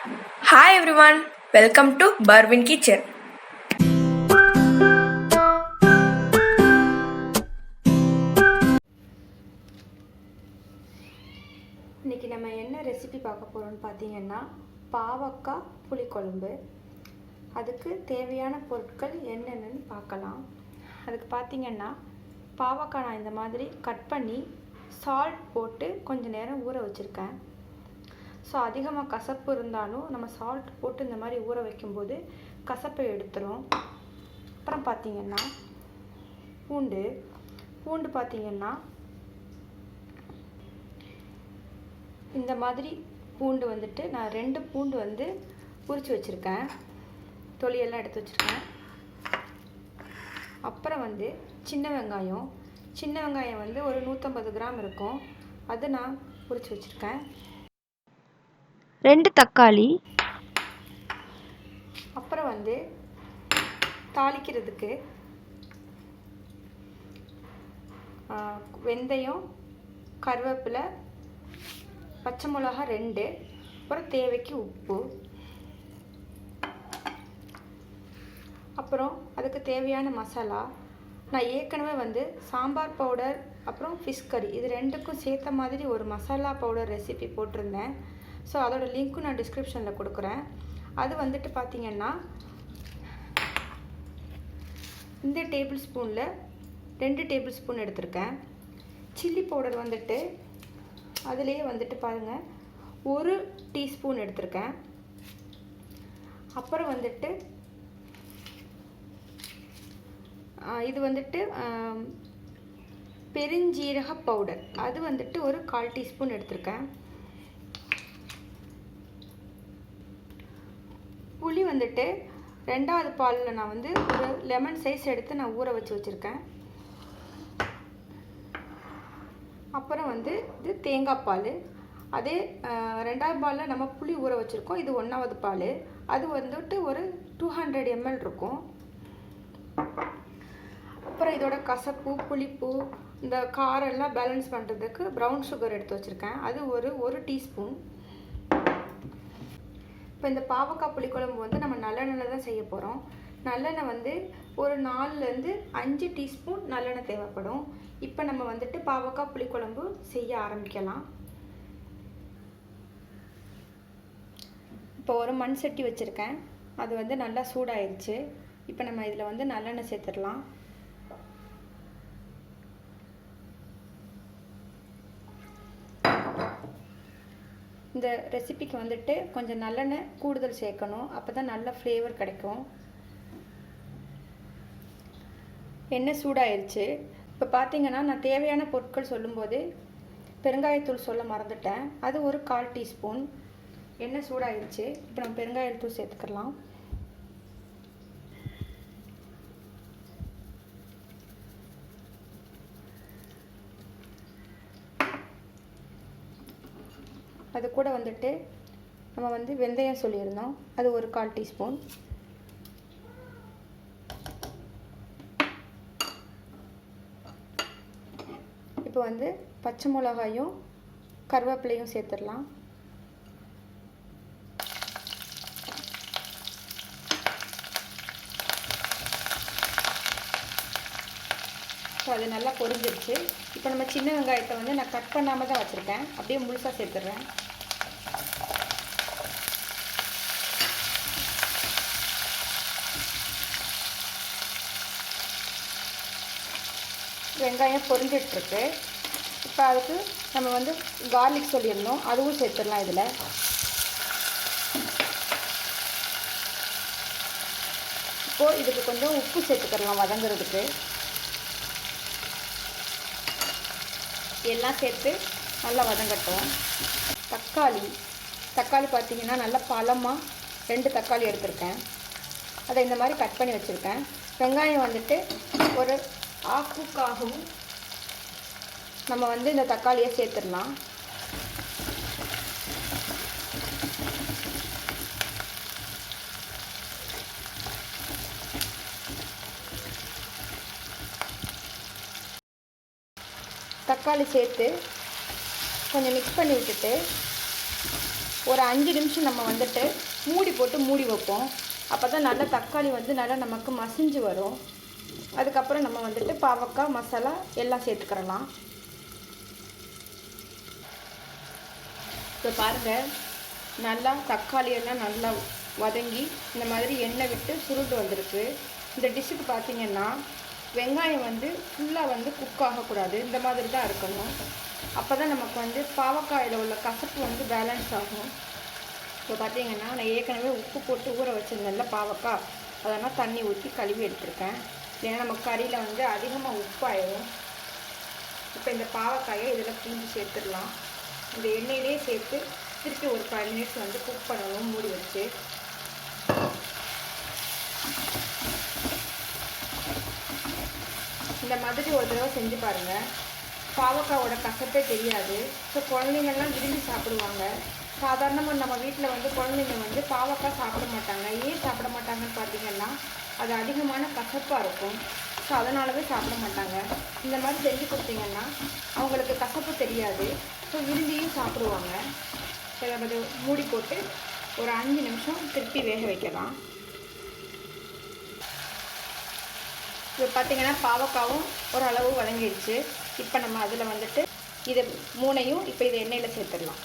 Hi everyone, welcome to Barvin Kitchen. இன்றைக்கி நம்ம என்ன ரெசிபி பார்க்க போகிறோம்னு பார்த்தீங்கன்னா பாவக்காய் புளிக்குழம்பு. அதுக்கு தேவையான பொருட்கள் என்னென்னு பார்க்கலாம். அதுக்கு பார்த்தீங்கன்னா பாவக்காய் நான் இந்த மாதிரி கட் பண்ணி சால்ட் போட்டு கொஞ்சம் நேரம் ஊற வச்சுருக்கேன். ஸோ அதிகமாக கசப்பு இருந்தாலும் நம்ம சால்ட் போட்டு இந்த மாதிரி ஊற வைக்கும்போது கசப்பை எடுத்துரும். அப்புறம் பார்த்திங்கன்னா பூண்டு பார்த்திங்கன்னா இந்த மாதிரி பூண்டு வந்துட்டு நான் 2 பூண்டு வந்து உரித்து வச்சுருக்கேன், தொலியெல்லாம் எடுத்து வச்சுருக்கேன். அப்புறம் வந்து சின்ன வெங்காயம் வந்து ஒரு 150 கிராம் இருக்கும், அது நான் உரித்து வச்சுருக்கேன். 2 தக்காளி. அப்புறம் வந்து தாளிக்கிறதுக்கு வெந்தயம், கருவேப்பிலை, பச்சை மிளகா 2, அப்புறம் தேவைக்கு உப்பு. அப்புறம் அதுக்கு தேவையான மசாலா நான் ஏற்கனவே வந்து சாம்பார் பவுடர் அப்புறம் ஃபிஷ் கறி இது 2க்கும் சேர்த்த மாதிரி ஒரு மசாலா பவுடர் ரெசிபி போட்டிருந்தேன். ஸோ அதோட லிங்க்கும் நான் டிஸ்கிரிப்ஷனில் கொடுக்குறேன். அது வந்துட்டு பார்த்திங்கன்னா இந்த டேபிள் ஸ்பூனில் 2 டேபிள் ஸ்பூன் எடுத்திருக்கேன். சில்லி பவுடர் வந்துட்டு அதுலேயே வந்துட்டு பாருங்கள் 1 டீஸ்பூன் எடுத்திருக்கேன். அப்புறம் வந்துட்டு இது வந்துட்டு பெருஞ்சீரக பவுடர், அது வந்துட்டு ஒரு 1/4 டீஸ்பூன் எடுத்திருக்கேன். புளி வந்துட்டு 2வது பாலில் நான் வந்து ஒரு லெமன் சைஸ் எடுத்து நான் ஊற வச்சுருக்கேன். அப்புறம் வந்து இது தேங்காய் பால், அதே 2வது பாலில் நம்ம புளி ஊற வச்சுருக்கோம், இது 1வது பால், அது வந்துட்டு ஒரு 200 ml இருக்கும். அப்புறம் இதோட கசப்பு, புளிப்பு, இந்த காரம் எல்லாம் பேலன்ஸ் பண்ணுறதுக்கு ப்ரௌன் சுகர் எடுத்து வச்சுருக்கேன், அது ஒரு டீஸ்பூன். இப்போ இந்த பாவக்காய் புளிக்குழம்பு வந்து நம்ம நல்லெண்ணெயில் தான் செய்ய போகிறோம். நல்லெண்ணெய் வந்து ஒரு 4லேருந்து 5 டீஸ்பூன் நல்லெண்ணெய் தேவைப்படும். இப்போ நம்ம வந்துட்டு பாவக்காய் புளிக்குழம்பு செய்ய ஆரம்பிக்கலாம். இப்போ ஒரு மண் சட்டி வச்சுருக்கேன், அது வந்து நல்லா சூடாயிருச்சு. இப்போ நம்ம இதில் வந்து நல்லெண்ணெய் சேர்த்துடலாம். இந்த ரெசிபிக்கு வந்துட்டு கொஞ்சம் நல்லெண்ணெய் கூடுதல் சேர்க்கணும், அப்போ தான் நல்ல ஃப்ளேவர் கிடைக்கும். எண்ணெய் சூடாயிருச்சு. இப்போ பார்த்தீங்கன்னா நான் தேவையான பொருட்கள் சொல்லும்போது பெருங்காயத்தூள் சொல்ல மறந்துட்டேன், அது ஒரு 1/4 டீஸ்பூன். எண்ணெய் சூடாயிருச்சு, இப்போ நம்ம பெருங்காயத்தூள் சேர்த்துக்கலாம். அது கூட வந்துட்டு நம்ம வந்து வெந்தயம் சொல்லியிருந்தோம், அது ஒரு 1/4 டீஸ்பூன். இப்போ வந்து பச்சை மிளகாயும் கருவேப்பிலையும் சேர்த்துடலாம். ஸோ அது நல்லா பொரிஞ்சிருச்சு. இப்போ நம்ம சின்ன வெங்காயத்தை வந்து நான் கட் பண்ணாமல் தான் வச்சுருக்கேன், அப்படியே முழுசாக சேர்த்துடுறேன். வெங்காயம் பொரிஞ்சிட்ருக்கு. இப்போ அதுக்கு நம்ம வந்து கார்லிக் சொல்லியிருந்தோம், அதுவும் சேர்த்துடலாம். இதில் இப்போது இதுக்கு கொஞ்சம் உப்பு சேர்த்துக்கலாம் வதங்குறதுக்கு. எல்லாம் சேர்த்து நல்லா வதங்கட்டும். தக்காளி பார்த்திங்கன்னா நல்லா பழமாக 2 தக்காளி எடுத்திருக்கேன், அதை இந்த மாதிரி கட் பண்ணி வச்சுருக்கேன். வெங்காயம் வந்துட்டு ஒரு 1/2 குக்காகவும் நம்ம வந்து இந்த தக்காளியை சேர்த்துடலாம். தக்காளி சேர்த்து கொஞ்சம் மிக்ஸ் பண்ணி விட்டுட்டு ஒரு 5 நிமிஷம் நம்ம வந்துட்டு மூடி போட்டு மூடி வைப்போம். அப்போ தான் நல்லா தக்காளி வந்து நல்லா நமக்கு மசிஞ்சு வரும். அதுக்கப்புறம் நம்ம வந்துட்டு பாவக்காய் மசாலா எல்லாம் சேர்த்துக்கிறலாம். இப்போ பாருங்கள், நல்லா தக்காளி எல்லாம் நல்லா வதங்கி இந்த மாதிரி எண்ணெய் விட்டு சுருண்டு வந்திருக்கு. இந்த டிஷ்ஷுக்கு பார்த்திங்கன்னா வெங்காயம் வந்து ஃபுல்லாக வந்து குக் ஆகக்கூடாது, இந்த மாதிரி தான் இருக்கணும். அப்போ தான் நமக்கு வந்து பாவக்காயில் உள்ள கசப்பு வந்து பேலன்ஸ் ஆகும். இப்போ பார்த்திங்கன்னா நான் ஏற்கனவே உப்பு போட்டு ஊற வச்சுருந்தேன்ல பாவக்காய், அதெல்லாம் தண்ணி ஊற்றி கழுவி எடுத்துருக்கேன். ஏன்னா நம்ம கறியில் வந்து அதிகமாக உப்பாயிடும். இப்போ இந்த பாவக்காயை இதில் பிழிஞ்சு சேர்த்துடலாம். இந்த எண்ணெயிலே சேர்த்து திருப்பி ஒரு 5 மினிட்ஸ் வந்து குக் பண்ணணும் மூடி வச்சு. இந்த மாதிரி ஒரு தடவை செஞ்சு பாருங்கள், பாவக்காயோட கசப்பே தெரியாது. ஸோ குழந்தைங்கள்லாம் விரும்பி சாப்பிடுவாங்க. சாதாரணமாக நம்ம வீட்டில் வந்து குழந்தைங்க வந்து பாவக்காய் சாப்பிட மாட்டாங்க. ஏன் சாப்பிட மாட்டாங்கன்னு பார்த்தீங்கன்னா அது அதிகமான கசப்பாக இருக்கும். ஸோ அதனாலவே சாப்பிட மாட்டாங்க. இந்த மாதிரி செஞ்சு கொடுத்தீங்கன்னா அவங்களுக்கு கசப்பு தெரியாது, ஸோ விரும்பியும் சாப்பிடுவாங்க. அதை மூடி போட்டு ஒரு 5 நிமிஷம் திருப்பி வேக வைக்கலாம். இப்போ பார்த்திங்கன்னா பாவக்காவும் ஓரளவு வதங்கிடுச்சு. இப்போ நம்ம அதில் வந்துட்டு இதை 3ஐயும் இப்போ இதை எண்ணெயில் சேர்த்துடலாம்.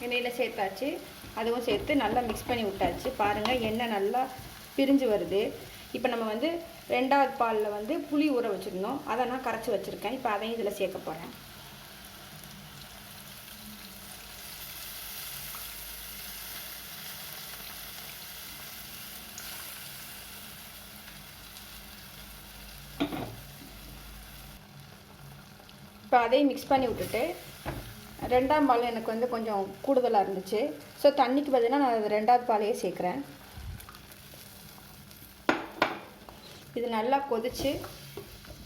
எண்ணெயில் சேர்த்தாச்சு, அதுவும் சேர்த்து நல்லா மிக்ஸ் பண்ணி விட்டாச்சு. பாருங்கள், எண்ணெய் நல்லா பிரிஞ்சு வருது. இப்போ நம்ம வந்து 2வது பாலில் வந்து புளி ஊற வச்சுருந்தோம், அதை நான் கரைச்சி வச்சுருக்கேன். இப்போ அதையும் இதில் சேர்க்க போகிறேன். இப்போ அதையும் மிக்ஸ் பண்ணி விட்டுட்டு 2ஆம் பால் எனக்கு வந்து கொஞ்சம் கூடுதலாக இருந்துச்சு. ஸோ தண்ணிக்கு பதிலாக நான் அது 2வது பாலையே சேர்க்குறேன். இது நல்லா கொதித்து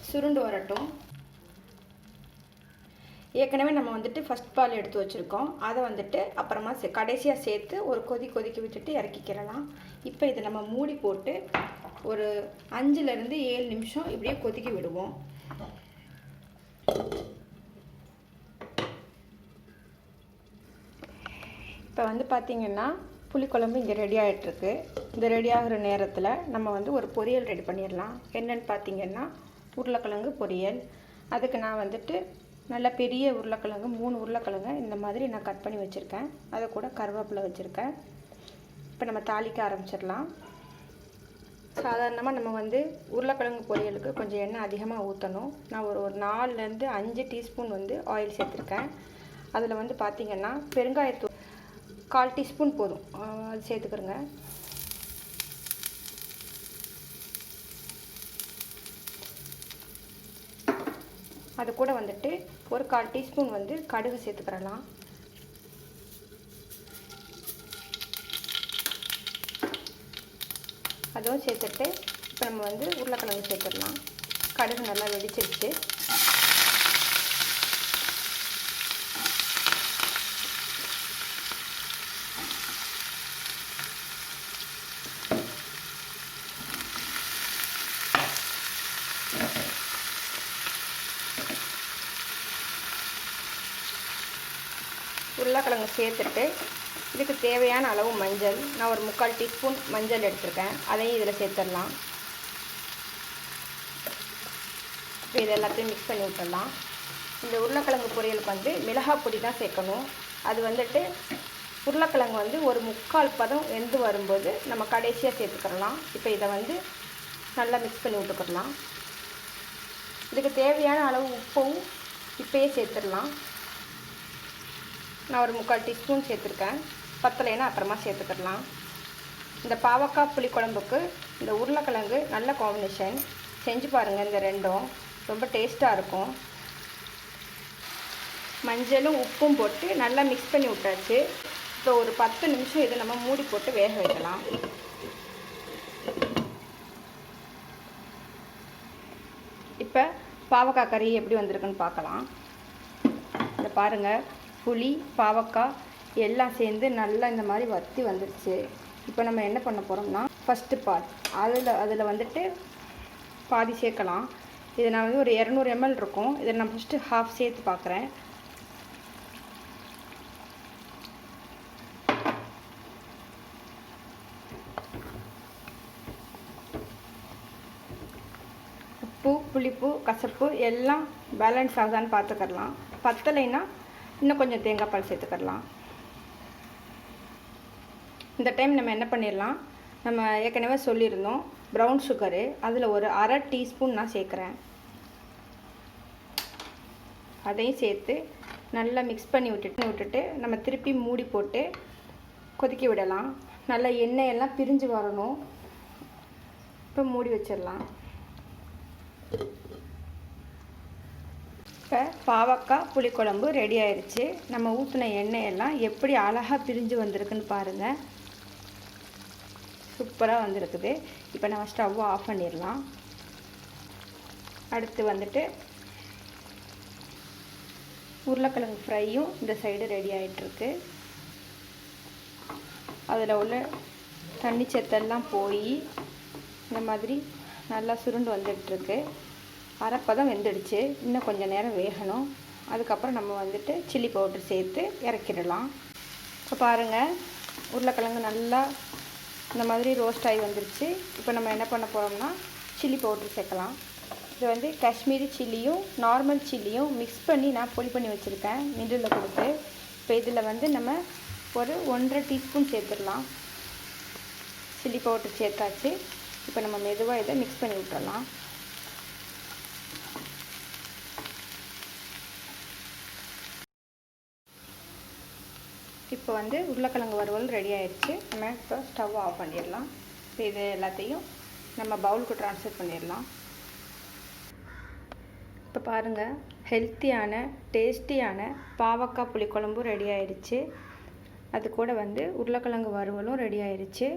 சுருண்டு வரட்டும். ஏற்கனவே நம்ம வந்துட்டு ஃபஸ்ட் பால் எடுத்து வச்சுருக்கோம், அதை வந்துட்டு அப்புறமா கடைசியாக சேர்த்து ஒரு கொதிக்க விட்டுட்டு இறக்கிக்கிறலாம். இப்போ இதை நம்ம மூடி போட்டு ஒரு 5லேருந்து 7 நிமிஷம் இப்படியே கொதிக்க விடுவோம். இப்போ வந்து பார்த்திங்கன்னா புளிக்குழம்பு இங்கே ரெடி ஆகிட்டுருக்கு. இந்த ரெடி ஆகிற நேரத்தில் நம்ம வந்து ஒரு பொரியல் ரெடி பண்ணிடலாம். என்னென்னு பார்த்திங்கன்னா உருளைக்கிழங்கு பொரியல். அதுக்கு நான் வந்துட்டு நல்ல பெரிய உருளைக்கிழங்கு 3 உருளைக்கிழங்கு இந்த மாதிரி நான் கட் பண்ணி வச்சுருக்கேன். அதை கூட கருவேப்பிலை வச்சுருக்கேன். இப்போ நம்ம தாளிக்க ஆரம்பிச்சிடலாம். சாதாரணமாக நம்ம வந்து உருளைக்கிழங்கு பொரியலுக்கு கொஞ்சம் எண்ணெய் அதிகமாக ஊற்றணும். நான் ஒரு 4லேருந்து 5 டீஸ்பூன் வந்து ஆயில் சேர்த்துருக்கேன். அதில் வந்து பார்த்திங்கன்னா பெருங்காயத்தூள் 1/4 டீஸ்பூன் போதும், அது சேர்த்துக்கிறேங்க. அது கூட வந்துட்டு ஒரு 1/4 டீஸ்பூன் வந்து கடுகு சேர்த்துக்கிறலாம். அதுவும் சேர்த்துட்டு இப்போ நம்ம வந்து உருளைக்கிழங்கு சேர்த்துடலாம். கடுகு நல்லா வெடிச்சிருச்சு. உருளைக்கிழங்கு சேர்த்துட்டு இதுக்கு தேவையான அளவு மஞ்சள், நான் ஒரு 3/4 டீஸ்பூன் மஞ்சள் எடுத்துருக்கேன், அதையும் இதில் சேர்த்துடலாம். இப்போ இது எல்லாத்தையும் மிக்ஸ் பண்ணி விட்டுடலாம். இந்த உருளைக்கிழங்கு பொரியலுக்கு வந்து மிளகாய் பொடி தான் சேர்க்கணும். அது வந்துட்டு உருளைக்கிழங்கு வந்து ஒரு 3/4 பதம் வெந்து வரும்போது நம்ம கடைசியாக சேர்த்துக்கிறலாம். இப்போ இதை வந்து நல்லா மிக்ஸ் பண்ணி விட்டுக்கிடலாம். இதுக்கு தேவையான அளவு உப்பும் இப்போயே சேர்த்துடலாம். நான் ஒரு 3/4 டீஸ்பூன் சேர்த்துருக்கேன், பத்தலைன்னா அப்புறமா சேர்த்துக்கிடலாம். இந்த பாவக்காய் புளிக்குழம்புக்கு இந்த உருளைக்கிழங்கு நல்ல காம்பினேஷன். செஞ்சு பாருங்கள், இந்த ரெண்டும் ரொம்ப டேஸ்ட்டாக இருக்கும். மஞ்சளும் உப்பும் போட்டு நல்லா மிக்ஸ் பண்ணி விட்டாச்சு. இப்போ ஒரு 10 நிமிஷம் இதை நம்ம மூடி போட்டு வேக வைக்கலாம். இப்போ பாவக்காய் கறி எப்படி வந்திருக்குன்னு பார்க்கலாம். இந்த பாருங்கள், புளி பாவக்காய் எல்லாம் சேர்ந்து நல்லா இந்த மாதிரி வற்றி வந்துடுச்சு. இப்போ நம்ம என்ன பண்ண போகிறோம்னா ஃபஸ்ட்டு பார்ட் அதில் வந்துட்டு பாதி சேர்க்கலாம். இது நான் வந்து ஒரு 200 ml இருக்கும். இதை நான் ஃபஸ்ட்டு ஹாஃப் சேர்த்து பார்க்குறேன். உப்பு புளிப்பு கசப்பு எல்லாம் பேலன்ஸ் ஆகுதான்னு பார்த்துக்கலாம். பத்தலைன்னா இன்னும் கொஞ்சம் தேங்காய் பால் சேர்த்துக்கலாம். இந்த டைம் நம்ம என்ன பண்ணிடலாம், நம்ம ஏற்கனவே சொல்லியிருந்தோம் ப்ரௌன் சுகரு, அதில் ஒரு அரை டீஸ்பூன் நான் சேர்க்குறேன். அதையும் சேர்த்து நல்லா மிக்ஸ் பண்ணி விட்டுட்டு நம்ம திருப்பி மூடி போட்டு கொதிக்க விடலாம். நல்லா எண்ணெயெல்லாம் பிரிஞ்சு வரணும். இப்போ மூடி வச்சிடலாம். இப்போ பாவக்காய் புளிக்குழம்பு ரெடி ஆயிடுச்சு. நம்ம ஊற்றின எண்ணெயெல்லாம் எப்படி அழகாக பிரிஞ்சு வந்திருக்குன்னு பாருங்கள். சூப்பராக வந்திருக்குது. இப்போ நம்ம ஸ்டவ்வை ஆஃப் பண்ணிடலாம். அடுத்து வந்துட்டு உருளைக்கிழங்கு ஃப்ரையும் இந்த சைடு ரெடி ஆகிட்டுருக்கு. அதில் உள்ள தண்ணி சத்தெல்லாம் போய் இந்த மாதிரி நல்லா சுருண்டு வந்துட்டுருக்கு. அரைப்பதம் வெந்துடுச்சு. இன்னும் கொஞ்சம் நேரம் வேகணும். அதுக்கப்புறம் நம்ம வந்துட்டு சில்லி பவுடர் சேர்த்து இறக்கிடலாம். இப்போ பாருங்கள், உருளைக்கிழங்கு நல்லா இந்த மாதிரி ரோஸ்ட் ஆகி வந்துருச்சு. இப்போ நம்ம என்ன பண்ண போகிறோம்னா சில்லி பவுடர் சேர்க்கலாம். இது வந்து காஷ்மீரி சில்லியும் நார்மல் சில்லியும் மிக்ஸ் பண்ணி நான் பொடி பண்ணி வச்சுருக்கேன் மிடில் கொடுத்து. இப்போ இதில் வந்து நம்ம ஒரு 1.5 டீஸ்பூன் சேர்த்துடலாம். சில்லி பவுடர் சேர்த்தாச்சு. இப்போ நம்ம மெதுவாக இதை மிக்ஸ் பண்ணி விட்டுறலாம். இப்போ வந்து உருளைக்கிழங்கு வறுவல் ரெடி ஆயிடுச்சு. நம்ம இப்போ ஸ்டவ் ஆஃப் பண்ணிடலாம். இப்போ இது எல்லாத்தையும் நம்ம பவுலுக்கு ட்ரான்ஸ்ஃபர் பண்ணிடலாம். இப்போ பாருங்கள், ஹெல்த்தியான டேஸ்டியான பாவக்காய் புளிக்குழம்பு ரெடி ஆயிடுச்சு. அது கூட வந்து உருளைக்கிழங்கு வறுவலும் ரெடி ஆயிடுச்சு.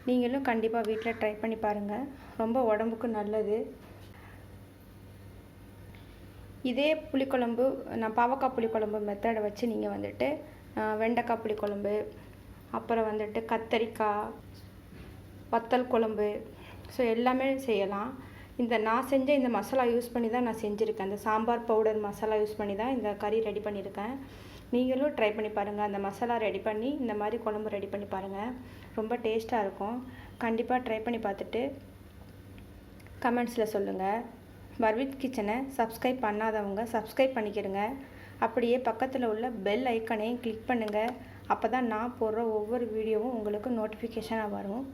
நீங்களும் கண்டிப்பாக வீட்டில் ட்ரை பண்ணி பாருங்கள். ரொம்ப உடம்புக்கு நல்லது. இதே புளிக்குழம்பு நான் பாவக்காய் புளிக்குழம்பு மெத்தடை வச்சு நீங்கள் வந்துட்டு வெண்டைக்காய் புளிக்குழம்பு, அப்புறம் வந்துட்டு கத்தரிக்காய் வத்தல் குழம்பு, ஸோ எல்லாமே செய்யலாம். நான் செஞ்ச இந்த மசாலா யூஸ் பண்ணி தான் நான் செஞ்சுருக்கேன். அந்த சாம்பார் பவுடர் மசாலா யூஸ் பண்ணி தான் இந்த கறி ரெடி பண்ணியிருக்கேன். நீங்களும் ட்ரை பண்ணி பாருங்கள். அந்த மசாலா ரெடி பண்ணி இந்த மாதிரி குழம்பு ரெடி பண்ணி பாருங்கள். ரொம்ப டேஸ்ட்டாக இருக்கும். கண்டிப்பாக ட்ரை பண்ணி பார்த்துட்டு கமெண்ட்ஸில் சொல்லுங்கள். பர்வின் கிச்சனை சப்ஸ்கிரைப் பண்ணாதவங்க சப்ஸ்கிரைப் பண்ணிக்கிடுங்க. அப்படியே பக்கத்தில் உள்ள பெல் ஐக்கனையும் கிளிக் பண்ணுங்கள். அப்போ தான் நான் போடுற ஒவ்வொரு வீடியோவும் உங்களுக்கு நோட்டிஃபிகேஷனாக வரும்.